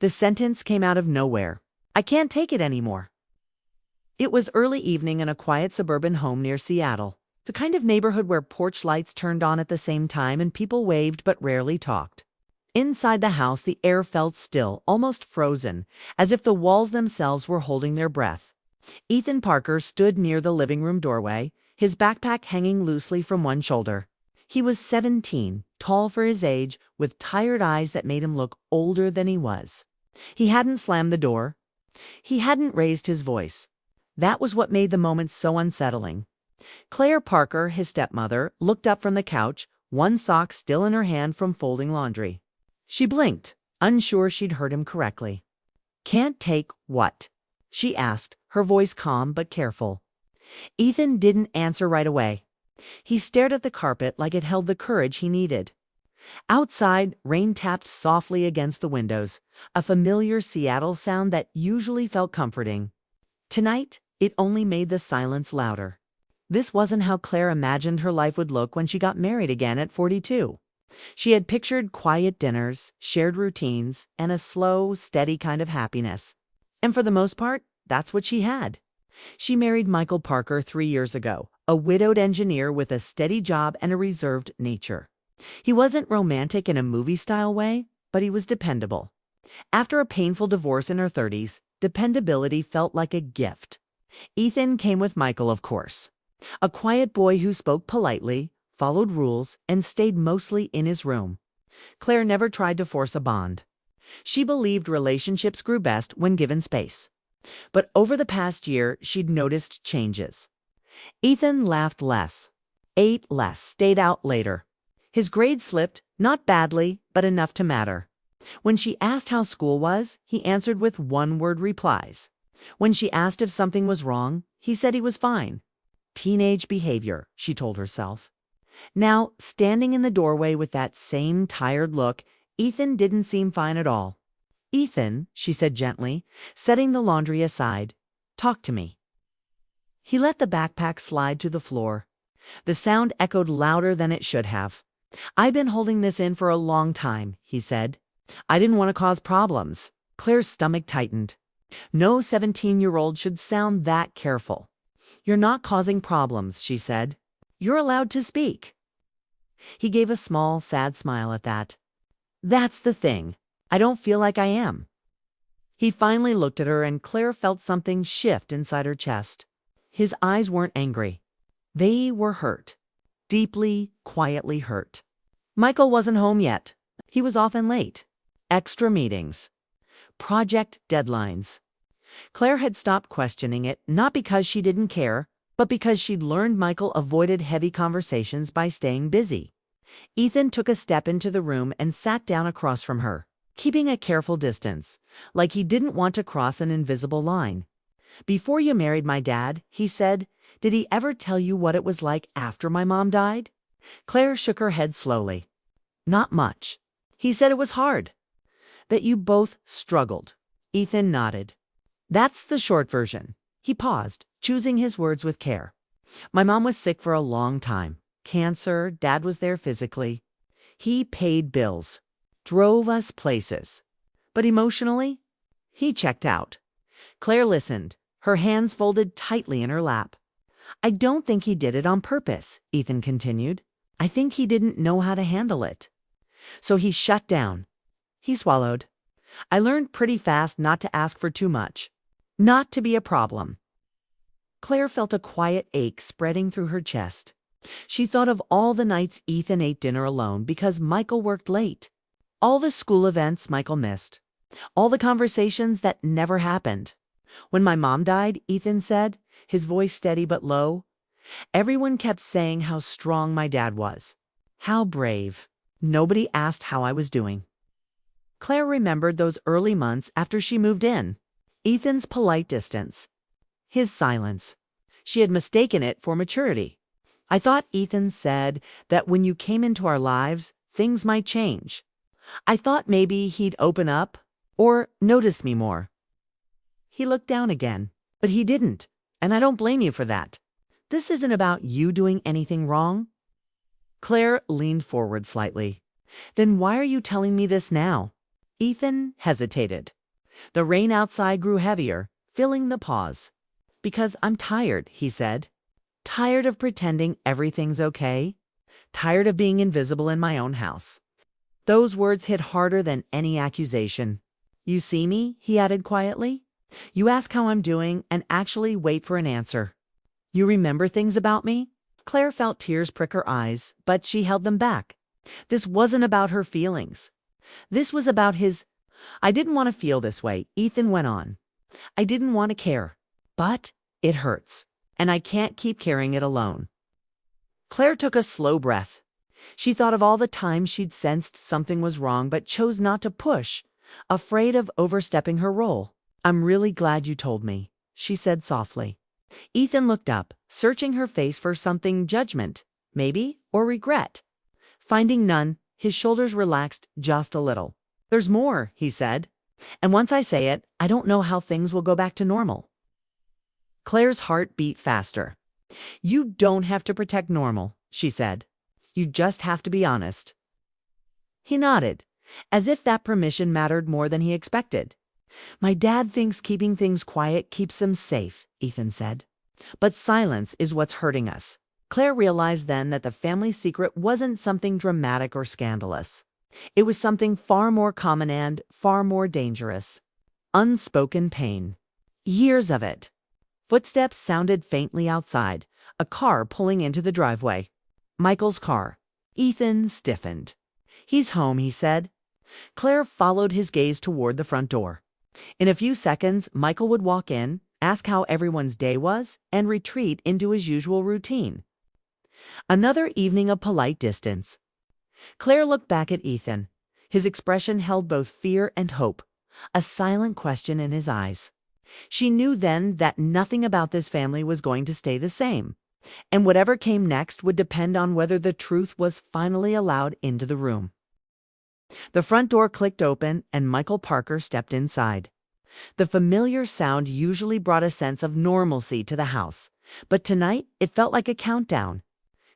The sentence came out of nowhere. I can't take it anymore. It was early evening in a quiet suburban home near Seattle. The kind of neighborhood where porch lights turned on at the same time and people waved but rarely talked. Inside the house, the air felt still, almost frozen, as if the walls themselves were holding their breath. Ethan Parker stood near the living room doorway, his backpack hanging loosely from one shoulder. He was 17, tall for his age, with tired eyes that made him look older than he was. He hadn't slammed the door. He hadn't raised his voice. That was what made the moment so unsettling. Claire Parker, his stepmother, looked up from the couch, one sock still in her hand from folding laundry. She blinked, unsure she'd heard him correctly. "Can't take what?" she asked, her voice calm but careful. Ethan didn't answer right away. He stared at the carpet like it held the courage he needed. Outside, rain tapped softly against the windows, a familiar Seattle sound that usually felt comforting. Tonight, it only made the silence louder. This wasn't how Claire imagined her life would look when she got married again at 42. She had pictured quiet dinners, shared routines, and a slow, steady kind of happiness. And for the most part, that's what she had. She married Michael Parker 3 years ago, a widowed engineer with a steady job and a reserved nature. He wasn't romantic in a movie-style way, but he was dependable. After a painful divorce in her 30s, dependability felt like a gift. Ethan came with Michael, of course. A quiet boy who spoke politely, followed rules, and stayed mostly in his room. Claire never tried to force a bond. She believed relationships grew best when given space. But over the past year, she'd noticed changes. Ethan laughed less, ate less, stayed out later. His grades slipped, not badly, but enough to matter. When she asked how school was, he answered with one-word replies. When she asked if something was wrong, he said he was fine. Teenage behavior, she told herself. Now, standing in the doorway with that same tired look, Ethan didn't seem fine at all. "Ethan," she said gently, setting the laundry aside, "talk to me." He let the backpack slide to the floor. The sound echoed louder than it should have. "I've been holding this in for a long time," he said. "I didn't want to cause problems." Claire's stomach tightened. No 17-year-old should sound that careful. "You're not causing problems," she said. "You're allowed to speak." He gave a small, sad smile at that. "That's the thing. I don't feel like I am." He finally looked at her, and Claire felt something shift inside her chest. His eyes weren't angry. They were hurt. Deeply, quietly hurt. Michael wasn't home yet. He was often late. Extra meetings. Project deadlines. Claire had stopped questioning it, not because she didn't care, but because she'd learned Michael avoided heavy conversations by staying busy. Ethan took a step into the room and sat down across from her, keeping a careful distance, like he didn't want to cross an invisible line. "Before you married my dad," he said, "did he ever tell you what it was like after my mom died?" Claire shook her head slowly. "Not much. He said it was hard. That you both struggled." Ethan nodded. "That's the short version." He paused, choosing his words with care. "My mom was sick for a long time. Cancer, Dad was there physically. He paid bills, drove us places. But emotionally, he checked out." Claire listened, her hands folded tightly in her lap. "I don't think he did it on purpose," Ethan continued. "I think he didn't know how to handle it. So he shut down." He swallowed. "I learned pretty fast not to ask for too much. Not to be a problem." Claire felt a quiet ache spreading through her chest. She thought of all the nights Ethan ate dinner alone because Michael worked late. All the school events Michael missed. All the conversations that never happened. "When my mom died," Ethan said, his voice steady but low, "everyone kept saying how strong my dad was. How brave. Nobody asked how I was doing." Claire remembered those early months after she moved in. Ethan's polite distance. His silence. She had mistaken it for maturity. "I thought Ethan said that when you came into our lives, things might change. I thought maybe he'd open up or notice me more." He looked down again, but he didn't, and I don't blame you for that. This isn't about you doing anything wrong. Claire leaned forward slightly. "Then why are you telling me this now?" Ethan hesitated. The rain outside grew heavier, filling the pause. "Because I'm tired," he said. "Tired of pretending everything's okay. Tired of being invisible in my own house." Those words hit harder than any accusation. "You see me," he added quietly. "You ask how I'm doing and actually wait for an answer. You remember things about me?" Claire felt tears prick her eyes, but she held them back. This wasn't about her feelings. This was about his. "I didn't want to feel this way," Ethan went on. "I didn't want to care. But it hurts, and I can't keep carrying it alone." Claire took a slow breath. She thought of all the times she'd sensed something was wrong but chose not to push, afraid of overstepping her role. "I'm really glad you told me," she said softly. Ethan looked up, searching her face for something judgment, maybe, or regret. Finding none, his shoulders relaxed just a little. "There's more," he said. "And once I say it, I don't know how things will go back to normal." Claire's heart beat faster. "You don't have to protect normal," she said. "You just have to be honest." He nodded, as if that permission mattered more than he expected. "My dad thinks keeping things quiet keeps them safe," Ethan said. "But silence is what's hurting us." Claire realized then that the family secret wasn't something dramatic or scandalous. It was something far more common and far more dangerous. Unspoken pain. Years of it. Footsteps sounded faintly outside, a car pulling into the driveway. Michael's car. Ethan stiffened. "He's home," he said. Claire followed his gaze toward the front door. In a few seconds, Michael would walk in, ask how everyone's day was, and retreat into his usual routine. Another evening of polite distance. Claire looked back at Ethan. His expression held both fear and hope, a silent question in his eyes. She knew then that nothing about this family was going to stay the same, and whatever came next would depend on whether the truth was finally allowed into the room. The front door clicked open, and Michael Parker stepped inside. The familiar sound usually brought a sense of normalcy to the house, but tonight it felt like a countdown.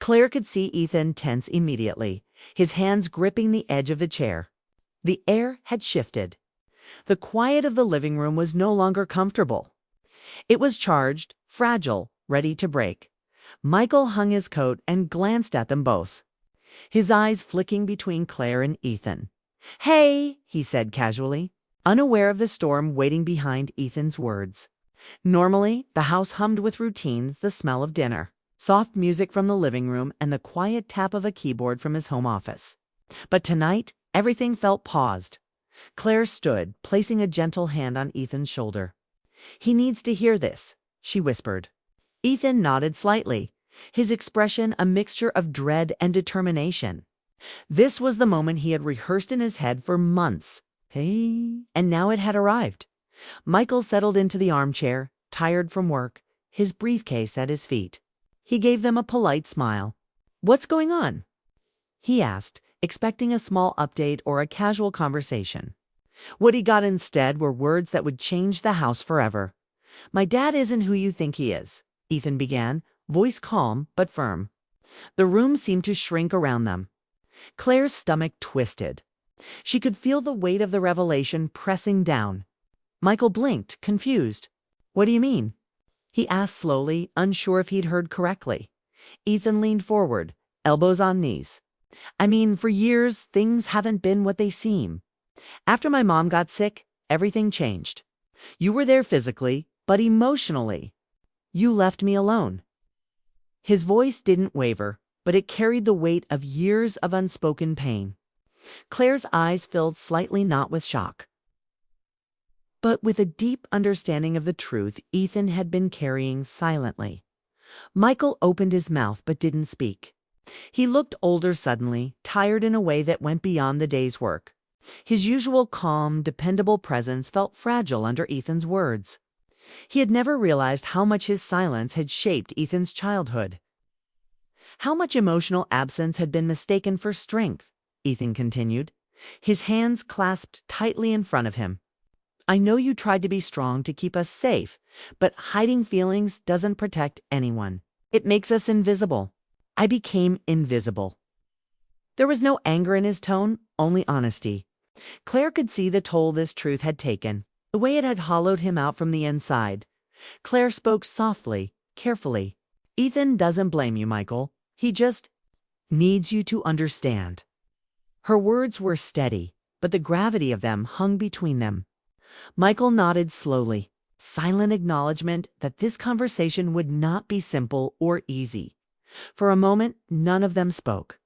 Claire could see Ethan tense immediately, his hands gripping the edge of the chair. The air had shifted. The quiet of the living room was no longer comfortable. It was charged, fragile, ready to break. Michael hung his coat and glanced at them both, his eyes flicking between Claire and Ethan. "Hey," he said casually, unaware of the storm waiting behind Ethan's words. Normally, the house hummed with routines, the smell of dinner, soft music from the living room, and the quiet tap of a keyboard from his home office. But tonight, everything felt paused. Claire stood, placing a gentle hand on Ethan's shoulder. "He needs to hear this," she whispered. Ethan nodded slightly, his expression a mixture of dread and determination. This was the moment he had rehearsed in his head for months. And now it had arrived. Michael settled into the armchair, tired from work, his briefcase at his feet. He gave them a polite smile. "What's going on?" he asked, expecting a small update or a casual conversation. What he got instead were words that would change the house forever. "My dad isn't who you think he is," Ethan began, voice calm but firm. The room seemed to shrink around them. Claire's stomach twisted. She could feel the weight of the revelation pressing down. Michael blinked, confused. "What do you mean?" he asked slowly, unsure if he'd heard correctly. Ethan leaned forward, elbows on knees. "I mean, for years, things haven't been what they seem. After my mom got sick, everything changed. You were there physically, but emotionally, you left me alone." His voice didn't waver, but it carried the weight of years of unspoken pain. Claire's eyes filled slightly, not with shock, but with a deep understanding of the truth Ethan had been carrying silently. Michael opened his mouth but didn't speak. He looked older suddenly, tired in a way that went beyond the day's work. His usual calm, dependable presence felt fragile under Ethan's words. He had never realized how much his silence had shaped Ethan's childhood. How much emotional absence had been mistaken for strength, Ethan continued, his hands clasped tightly in front of him. "I know you tried to be strong to keep us safe, but hiding feelings doesn't protect anyone. It makes us invisible. I became invisible." There was no anger in his tone, only honesty. Claire could see the toll this truth had taken, the way it had hollowed him out from the inside. Claire spoke softly, carefully. Ethan doesn't blame you, Michael. He just needs you to understand. Her words were steady, but the gravity of them hung between them. Michael nodded slowly, silent acknowledgement that this conversation would not be simple or easy. For a moment, none of them spoke.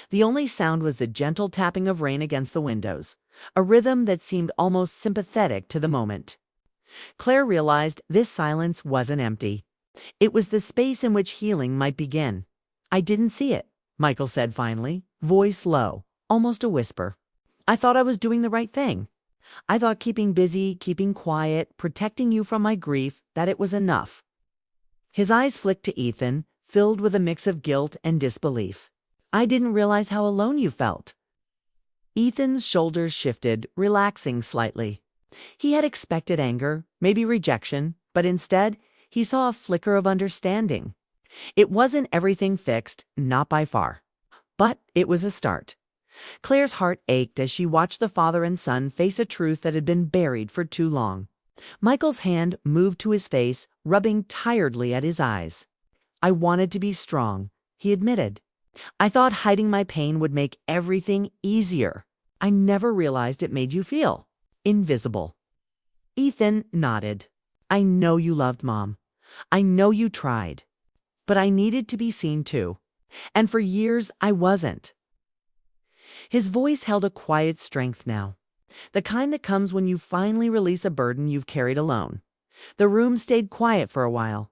The only sound was the gentle tapping of rain against the windows, a rhythm that seemed almost sympathetic to the moment. Claire realized this silence wasn't empty. It was the space in which healing might begin. "I didn't see it," Michael said finally, voice low, almost a whisper. "I thought I was doing the right thing. I thought keeping busy, keeping quiet, protecting you from my grief, that it was enough." His eyes flicked to Ethan, filled with a mix of guilt and disbelief. "I didn't realize how alone you felt." Ethan's shoulders shifted, relaxing slightly. He had expected anger, maybe rejection, but instead, he saw a flicker of understanding. It wasn't everything fixed, not by far. But it was a start. Claire's heart ached as she watched the father and son face a truth that had been buried for too long. Michael's hand moved to his face, rubbing tiredly at his eyes. "I wanted to be strong," he admitted. "I thought hiding my pain would make everything easier. I never realized it made you feel invisible." Ethan nodded. "I know you loved Mom. I know you tried. But I needed to be seen too. And for years, I wasn't." His voice held a quiet strength now, the kind that comes when you finally release a burden you've carried alone. The room stayed quiet for a while.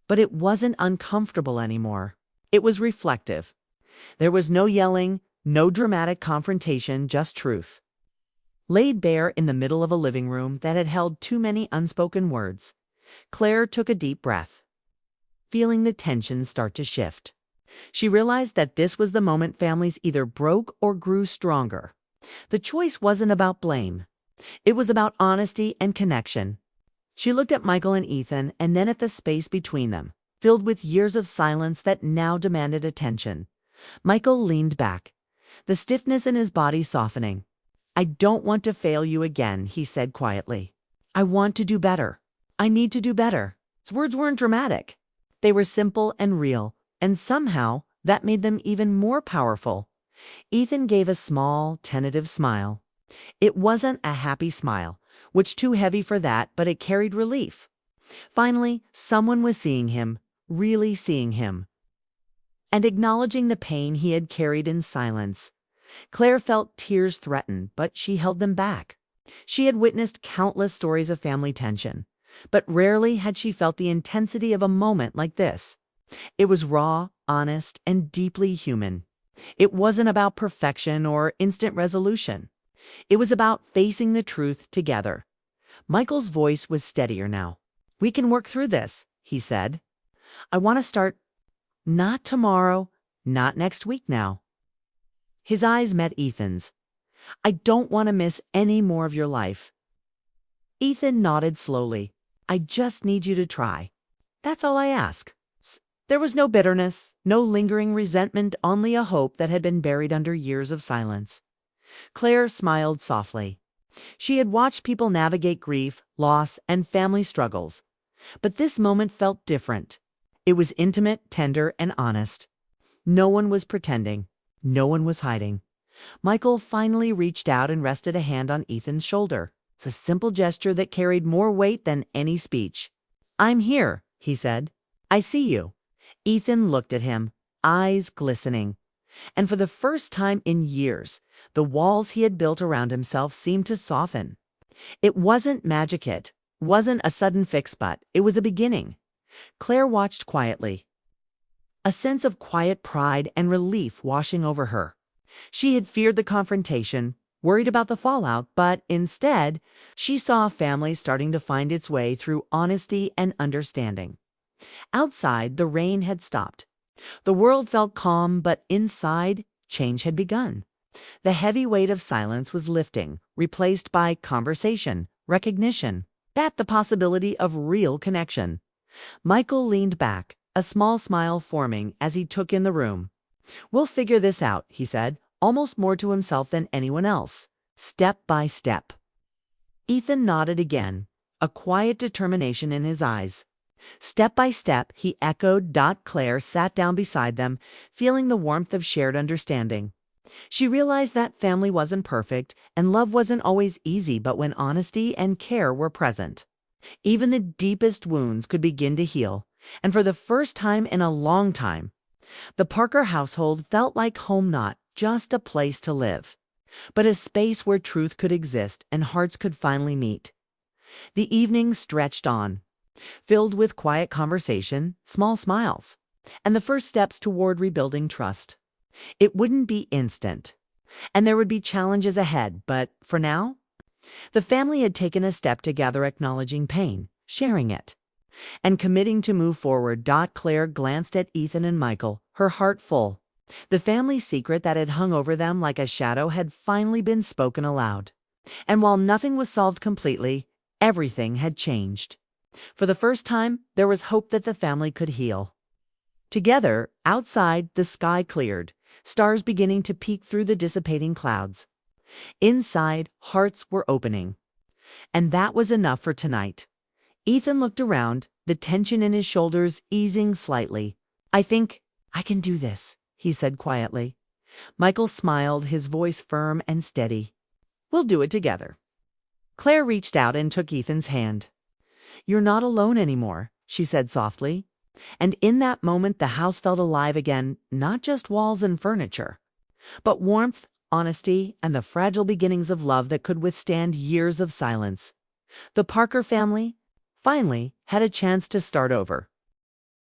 But it wasn't uncomfortable anymore. It was reflective. There was no yelling, no dramatic confrontation, just truth. Laid bare in the middle of a living room that had held too many unspoken words, Claire took a deep breath, feeling the tension start to shift. She realized that this was the moment families either broke or grew stronger. The choice wasn't about blame. It was about honesty and connection. She looked at Michael and Ethan and then at the space between them, filled with years of silence that now demanded attention. Michael leaned back, the stiffness in his body softening. "I don't want to fail you again," he said quietly. "I want to do better. I need to do better." His words weren't dramatic. They were simple and real, and somehow that made them even more powerful. Ethan gave a small, tentative smile. It wasn't a happy smile, which too heavy for that, but it carried relief. Finally, someone was seeing him, really seeing him, and acknowledging the pain he had carried in silence. Claire felt tears threaten, but she held them back. She had witnessed countless stories of family tension, but rarely had she felt the intensity of a moment like this. It was raw, honest, and deeply human. It wasn't about perfection or instant resolution. It was about facing the truth together. Michael's voice was steadier now. "We can work through this," he said. "I want to start not tomorrow, not next week now." His eyes met Ethan's. "I don't want to miss any more of your life." Ethan nodded slowly. "I just need you to try. That's all I ask." There was no bitterness, no lingering resentment, only a hope that had been buried under years of silence. Claire smiled softly. She had watched people navigate grief, loss, and family struggles. But this moment felt different. It was intimate, tender, and honest. No one was pretending. No one was hiding. Michael finally reached out and rested a hand on Ethan's shoulder. It's a simple gesture that carried more weight than any speech. "I'm here," he said. "I see you." Ethan looked at him, eyes glistening. And for the first time in years, the walls he had built around himself seemed to soften. It wasn't magic, it wasn't a sudden fix, but it was a beginning. Claire watched quietly, a sense of quiet pride and relief washing over her. She had feared the confrontation, worried about the fallout, but instead, she saw a family starting to find its way through honesty and understanding. Outside, the rain had stopped. The world felt calm, but inside, change had begun. The heavy weight of silence was lifting, replaced by conversation, recognition, the possibility of real connection. Michael leaned back, a small smile forming as he took in the room. "We'll figure this out," he said, almost more to himself than anyone else. step by step. Ethan nodded again, a quiet determination in his eyes. Step by step, he echoed. Claire sat down beside them, feeling the warmth of shared understanding. She realized that family wasn't perfect, and love wasn't always easy, but when honesty and care were present, even the deepest wounds could begin to heal. And for the first time in a long time, the Parker household felt like home, not just a place to live, but a space where truth could exist and hearts could finally meet. The evening stretched on, filled with quiet conversation, small smiles, and the first steps toward rebuilding trust. It wouldn't be instant, and there would be challenges ahead, but for now, the family had taken a step together, acknowledging pain, sharing it, and committing to move forward. Claire glanced at Ethan and Michael, her heart full. The family secret that had hung over them like a shadow had finally been spoken aloud. And while nothing was solved completely, everything had changed. For the first time, there was hope that the family could heal. Together, outside, the sky cleared, stars beginning to peek through the dissipating clouds. Inside, hearts were opening. And that was enough for tonight. Ethan looked around, the tension in his shoulders easing slightly. "I think I can do this," he said quietly. Michael smiled, his voice firm and steady. "We'll do it together." Claire reached out and took Ethan's hand. "You're not alone anymore," she said softly. And in that moment, the house felt alive again, not just walls and furniture, but warmth, honesty, and the fragile beginnings of love that could withstand years of silence. The Parker family finally had a chance to start over.